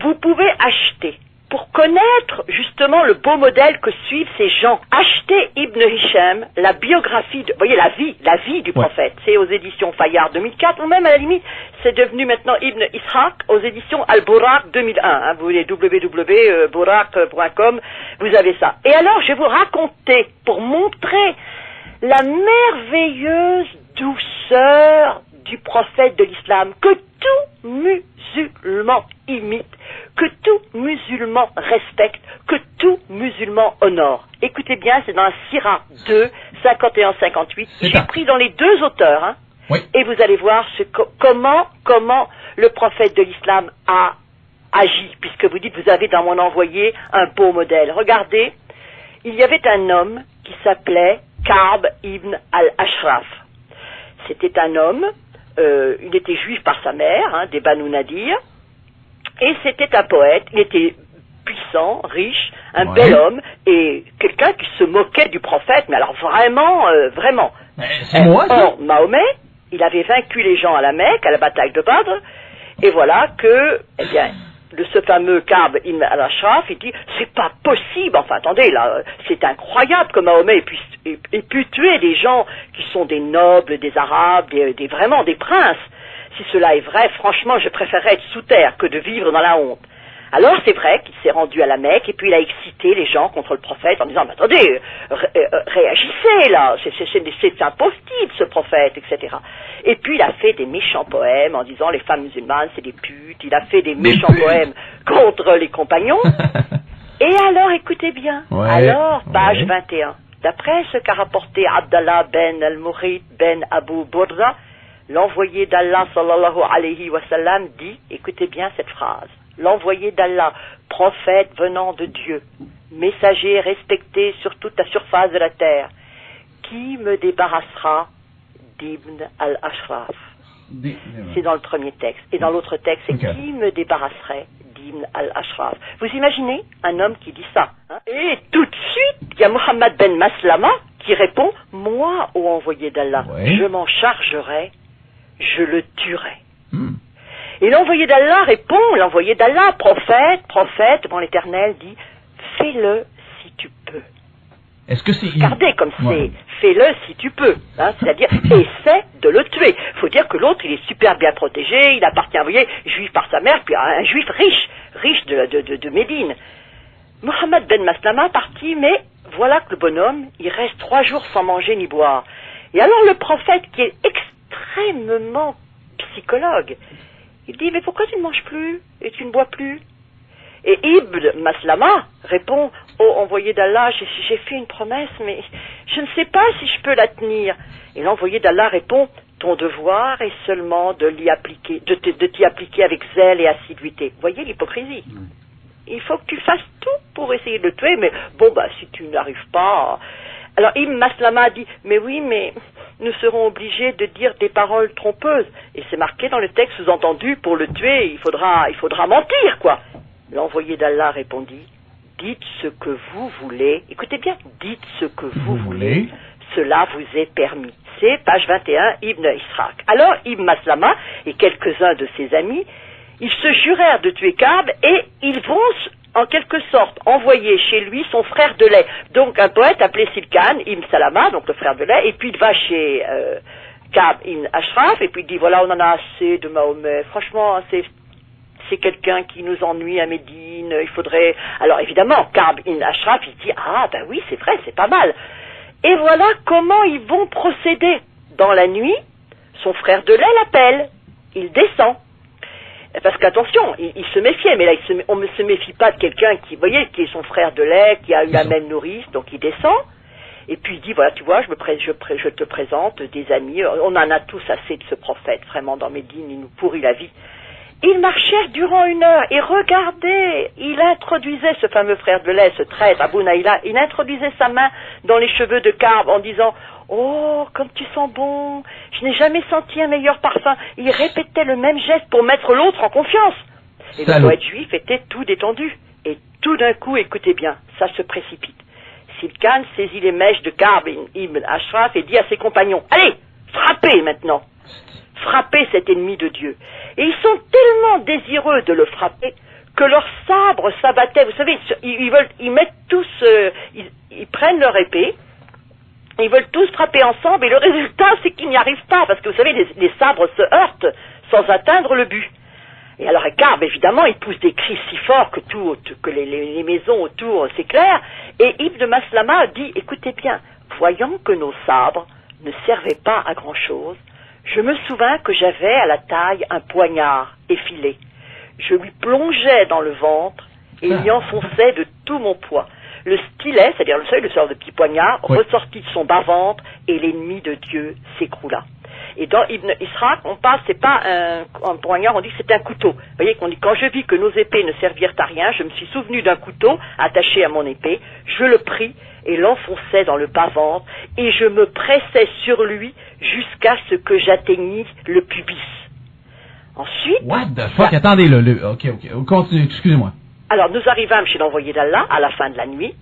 vous pouvez acheter, pour connaître justement le beau modèle que suivent ces gens, achetez Ibn Hisham, la biographie, vous voyez la vie du prophète, c'est aux éditions Fayard 2004, ou même à la limite, c'est devenu maintenant Ibn Ishaq aux éditions Al-Buraq 2001, hein, vous voulez www.buraq.com, vous avez ça. Et alors je vais vous raconter, pour montrer la merveilleuse douceur du prophète de l'islam, que tout musulman imite, que tout musulman respecte, que tout musulman honore. Écoutez bien, c'est dans la Sira 2, 51-58. J'ai pris dans les deux auteurs, hein, oui. Et vous allez voir comment le prophète de l'islam a agi, puisque vous dites, vous avez dans mon envoyé un beau modèle. Regardez, il y avait un homme qui s'appelait Ka'b ibn al-Ashraf. C'était un homme, il était juif par sa mère, hein, des Banu Nadir, et c'était un poète, il était puissant, riche, un bel homme, et quelqu'un qui se moquait du prophète, mais alors vraiment. C'est moi, ça. Or, Mahomet, il avait vaincu les gens à la Mecque, à la bataille de Badr, et voilà que, eh bien, ce fameux Ka'b ibn al-Ashraf, il dit, c'est pas possible, enfin attendez, là, c'est incroyable que Mahomet ait pu tuer des gens qui sont des nobles, des arabes, vraiment des princes. Si cela est vrai, franchement, je préférerais être sous terre que de vivre dans la honte. Alors c'est vrai qu'il s'est rendu à la Mecque et puis il a excité les gens contre le prophète en disant, mais attendez, réagissez là, c'est impossible ce prophète, etc. Et puis il a fait des méchants poèmes en disant les femmes musulmanes c'est des putes, il a fait des méchants poèmes contre les compagnons. Et alors écoutez bien, page 21, d'après ce qu'a rapporté Abdallah ben al-Mughith ben Abu Burda, l'envoyé d'Allah sallallahu alayhi wa sallam dit, écoutez bien cette phrase, l'envoyé d'Allah, prophète venant de Dieu, messager respecté sur toute la surface de la terre, qui me débarrassera d'Ibn al-Ashraf? C'est dans le premier texte. Et dans l'autre texte, c'est qui me débarrasserait d'Ibn al-Ashraf? Vous imaginez un homme qui dit ça, hein? Et tout de suite, il y a Muhammad ben Maslama qui répond, moi, ô envoyé d'Allah, je m'en chargerai, je le tuerai. Et l'envoyé d'Allah répond, l'envoyé d'Allah, prophète, devant l'Éternel, dit, fais-le si tu peux. Est-ce que c'est... Regardez comme c'est, fais-le si tu peux, hein, c'est-à-dire, essaie de le tuer. Il faut dire que l'autre, il est super bien protégé, il appartient, vous voyez, juif par sa mère, puis un juif riche de Médine. Mohammed ben Maslama parti, mais voilà que le bonhomme, il reste 3 jours sans manger ni boire. Et alors le prophète, qui est extrêmement psychologue, il dit, mais pourquoi tu ne manges plus et tu ne bois plus? Et Ibn Maslama répond, oh envoyé d'Allah, j'ai fait une promesse, mais je ne sais pas si je peux la tenir. Et l'envoyé d'Allah répond, ton devoir est seulement de t'y appliquer avec zèle et assiduité. Vous voyez l'hypocrisie? Il faut que tu fasses tout pour essayer de le tuer, mais bon, si tu n'arrives pas... Alors Ibn Maslama dit, mais oui, mais nous serons obligés de dire des paroles trompeuses. Et c'est marqué dans le texte sous-entendu, pour le tuer, il faudra mentir, quoi. L'envoyé d'Allah répondit, dites ce que vous voulez, écoutez bien, dites ce que vous voulez, cela vous est permis. C'est page 21, Ibn Ishaq. Alors Ibn Maslama et quelques-uns de ses amis, ils se jurèrent de tuer Ka'b et ils vont en quelque sorte envoyer chez lui son frère de lait. Donc un poète appelé Silkan ibn Salama, donc le frère de lait, et puis il va chez Ka'b ibn Ashraf, et puis il dit, voilà, on en a assez de Mahomet, franchement, c'est quelqu'un qui nous ennuie à Médine, il faudrait... Alors évidemment, Ka'b ibn Ashraf, il dit, ah ben oui, c'est vrai, c'est pas mal. Et voilà comment ils vont procéder. Dans la nuit, son frère de lait l'appelle, il descend. Parce qu'attention, il se méfiait, mais là, on ne se méfie pas de quelqu'un qui, vous voyez, qui est son frère de lait, qui a eu la même nourrice, donc il descend, et puis il dit, voilà, tu vois, je te présente des amis, on en a tous assez de ce prophète, vraiment, dans Médine, il nous pourrit la vie. Ils marchèrent durant 1 heure, et regardez, il introduisait, ce fameux frère de lait, ce traître, Abu Naïla, il introduisait sa main dans les cheveux de Ka'b en disant, oh, comme tu sens bon, je n'ai jamais senti un meilleur parfum. Il répétait le même geste pour mettre l'autre en confiance. Et le poète juif était tout détendu. Et tout d'un coup, écoutez bien, ça se précipite. Silkan saisit les mèches de Ka'b ibn Ashraf et dit à ses compagnons, allez, frappez maintenant. Frappez cet ennemi de Dieu. Et ils sont tellement désireux de le frapper que leurs sabres s'abattaient. Vous savez, ils mettent tous, ils prennent leur épée, ils veulent tous frapper ensemble, et le résultat, c'est qu'ils n'y arrivent pas, parce que vous savez, les sabres se heurtent sans atteindre le but. Et alors Karb, évidemment, il pousse des cris si forts que les maisons autour s'éclairent, et Ibn Maslama dit, écoutez bien, voyant que nos sabres ne servaient pas à grand-chose, je me souvins que j'avais à la taille un poignard effilé. Je lui plongeais dans le ventre et il y enfonçait de tout mon poids. Le stylet, c'est-à-dire le sort de petit poignard, ressortit de son bas-ventre et l'ennemi de Dieu s'écroula. Et dans Ibn Ishaq, on parle, c'est pas un poignard, on dit que c'est un couteau. Vous voyez qu'on dit, quand je vis que nos épées ne servirent à rien, je me suis souvenu d'un couteau attaché à mon épée, je le pris et l'enfonçai dans le bas-ventre, et je me pressais sur lui jusqu'à ce que j'atteignis le pubis. Ensuite... What the fuck? Attendez, ok, continue, excusez-moi. Alors, nous arrivâmes chez l'envoyé d'Allah à la fin de la nuit.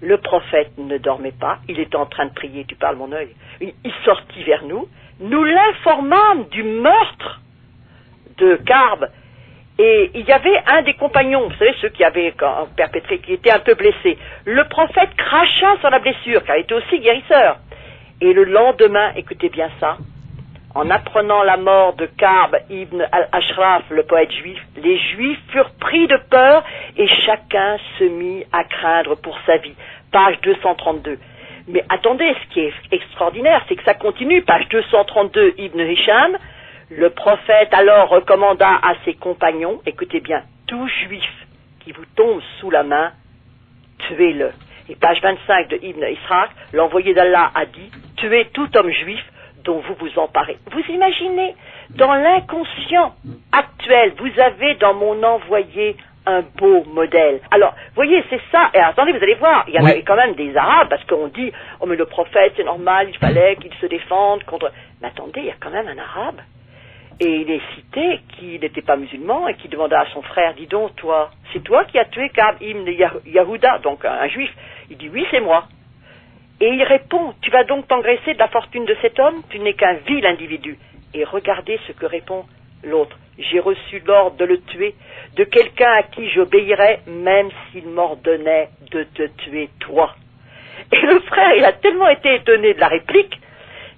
Le prophète ne dormait pas, il était en train de prier, tu parles mon œil. Il sortit vers nous, nous l'informâmes du meurtre de Karb, et il y avait un des compagnons, vous savez, ceux qui avaient perpétré, qui était un peu blessé. Le prophète cracha sur la blessure, car il était aussi guérisseur. Et le lendemain, écoutez bien ça, en apprenant la mort de Karb ibn al-Ashraf, le poète juif, les juifs furent pris de peur et chacun se mit à craindre pour sa vie. Page 232. Mais attendez, ce qui est extraordinaire, c'est que ça continue, page 232, Ibn Hisham. Le prophète alors recommanda à ses compagnons, écoutez bien, tout juif qui vous tombe sous la main, tuez-le. Et page 25 de Ibn Ishaq, l'envoyé d'Allah a dit, tuez tout homme juif dont vous vous emparez. Vous imaginez, dans l'inconscient actuel, vous avez dans mon envoyé un beau modèle. Alors, voyez, c'est ça, et attendez, vous allez voir, il y en avait quand même des Arabes, parce qu'on dit, oh mais le prophète, c'est normal, il fallait qu'il se défende contre... Mais attendez, il y a quand même un Arabe, et il est cité qu'il n'était pas musulman, et qui demanda à son frère, dis donc, toi, c'est toi qui as tué Karb ibn Yahuda, donc un juif. Il dit, oui, c'est moi. Et il répond, tu vas donc t'engraisser de la fortune de cet homme, tu n'es qu'un vil individu. Et regardez ce que répond l'autre. J'ai reçu l'ordre de le tuer, de quelqu'un à qui j'obéirais, même s'il m'ordonnait de te tuer toi. Et le frère, il a tellement été étonné de la réplique,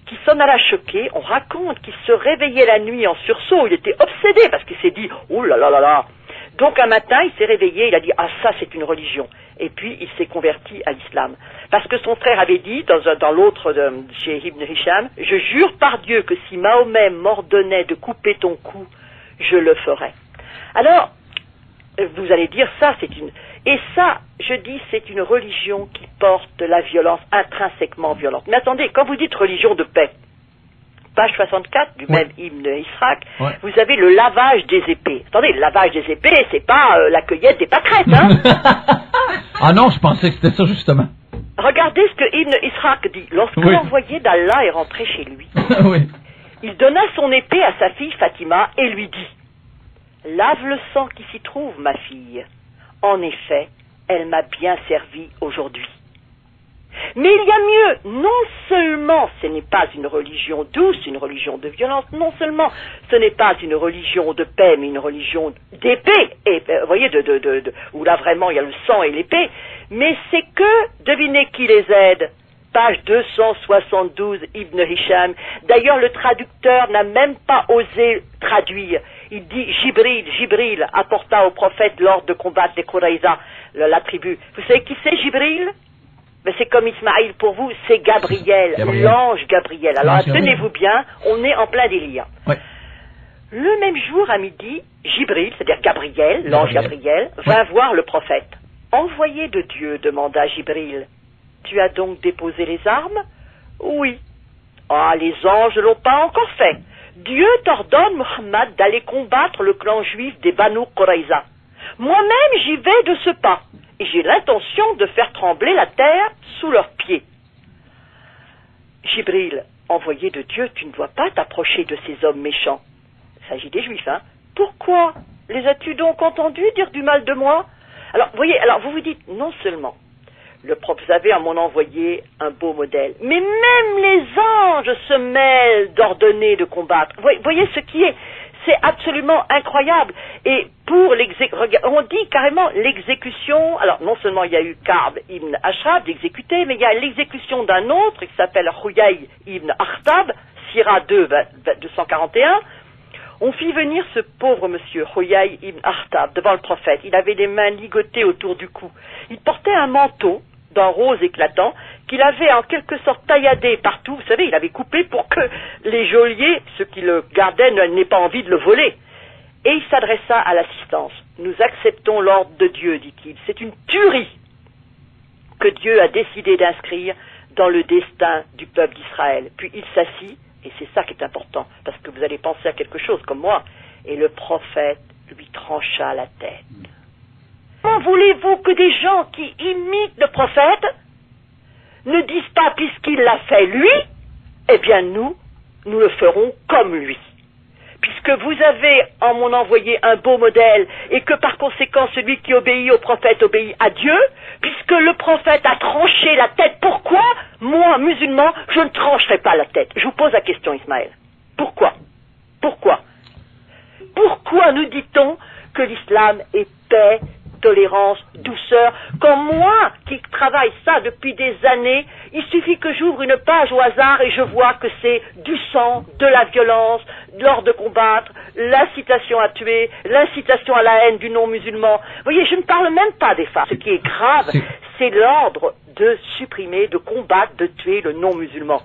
qu'il s'en alla choqué. On raconte qu'il se réveillait la nuit en sursaut, il était obsédé, parce qu'il s'est dit, oh là là là là. Donc un matin, il s'est réveillé, il a dit, ah ça c'est une religion. Et puis il s'est converti à l'islam. Parce que son frère avait dit, dans l'autre chez Ibn Hisham, je jure par Dieu que si Mahomet m'ordonnait de couper ton cou, je le ferais. Alors, vous allez dire, ça c'est une... Et ça, je dis, c'est une religion qui porte la violence, intrinsèquement violente. Mais attendez, quand vous dites religion de paix, page 64 du même Ibn Ishaq, vous avez le lavage des épées. Attendez, le lavage des épées, c'est pas la cueillette des pâquerettes, hein. Ah non, je pensais que c'était ça, justement. Regardez ce que Ibn Ishaq dit. Lorsque l'envoyé d'Allah est rentré chez lui, il donna son épée à sa fille Fatima et lui dit, lave le sang qui s'y trouve, ma fille. En effet, elle m'a bien servi aujourd'hui. Mais il y a mieux, non seulement ce n'est pas une religion douce, une religion de violence, non seulement ce n'est pas une religion de paix, mais une religion d'épée, et vous voyez, où là vraiment il y a le sang et l'épée, mais c'est que, devinez qui les aide, page 272, Ibn Hisham. D'ailleurs, le traducteur n'a même pas osé traduire. Il dit Jibril apporta au prophète l'ordre de combattre les Quraïza, la tribu. Vous savez qui c'est Jibril? Mais c'est comme Ismaïl pour vous, c'est Gabriel, l'ange Gabriel. Alors tenez-vous bien, on est en plein délire. Le même jour à midi, Jibril, c'est-à-dire Gabriel, l'ange Gabriel, vint voir le prophète. Envoyé de Dieu, demanda Jibril, tu as donc déposé les armes? Oui. Ah, les anges ne l'ont pas encore fait. Dieu t'ordonne, Muhammad, d'aller combattre le clan juif des Banu Quraïza. Moi-même, j'y vais de ce pas, et j'ai l'intention de faire trembler la terre sous leurs pieds. Jibril, envoyé de Dieu, tu ne dois pas t'approcher de ces hommes méchants. Il s'agit des juifs, hein. Pourquoi? Les as-tu donc entendus dire du mal de moi? Alors, voyez, vous vous dites, non seulement, vous avez à mon envoyé un beau modèle, mais même les anges se mêlent d'ordonner de combattre. Voyez ce qui est, C'est absolument incroyable. Et pour on dit carrément l'exécution, alors non seulement il y a eu Ka'b ibn Ashraf d'exécuter, mais il y a l'exécution d'un autre qui s'appelle Huyay ibn Akhtab, Sira 2, 241. On fit venir ce pauvre monsieur, Huyay ibn Akhtab, devant le prophète. Il avait les mains ligotées autour du cou. Il portait un manteau d'un rose éclatant qu'il avait en quelque sorte tailladé partout. Vous savez, il avait coupé pour que les geôliers, ceux qui le gardaient, n'aient pas envie de le voler. Et il s'adressa à l'assistance. Nous acceptons l'ordre de Dieu, dit-il. C'est une tuerie que Dieu a décidé d'inscrire dans le destin du peuple d'Israël. Puis il s'assit, et c'est ça qui est important, parce que vous allez penser à quelque chose comme moi, et le prophète lui trancha la tête. Comment voulez-vous que des gens qui imitent le prophète ne disent pas, puisqu'il l'a fait lui, eh bien nous le ferons comme lui. Puisque vous avez en mon envoyé un beau modèle, et que par conséquent celui qui obéit au prophète obéit à Dieu, puisque le prophète a tranché la tête, pourquoi, moi, musulman, je ne trancherai pas la tête? Je vous pose la question, Ismaël. Pourquoi? Pourquoi nous dit-on que l'islam est paix, tolérance, douceur, quand moi, qui travaille ça depuis des années, il suffit que j'ouvre une page au hasard et je vois que c'est du sang, de la violence, l'ordre de combattre, l'incitation à tuer, l'incitation à la haine du non-musulman. Vous voyez, je ne parle même pas des femmes. Ce qui est grave, c'est l'ordre de supprimer, de combattre, de tuer le non-musulman.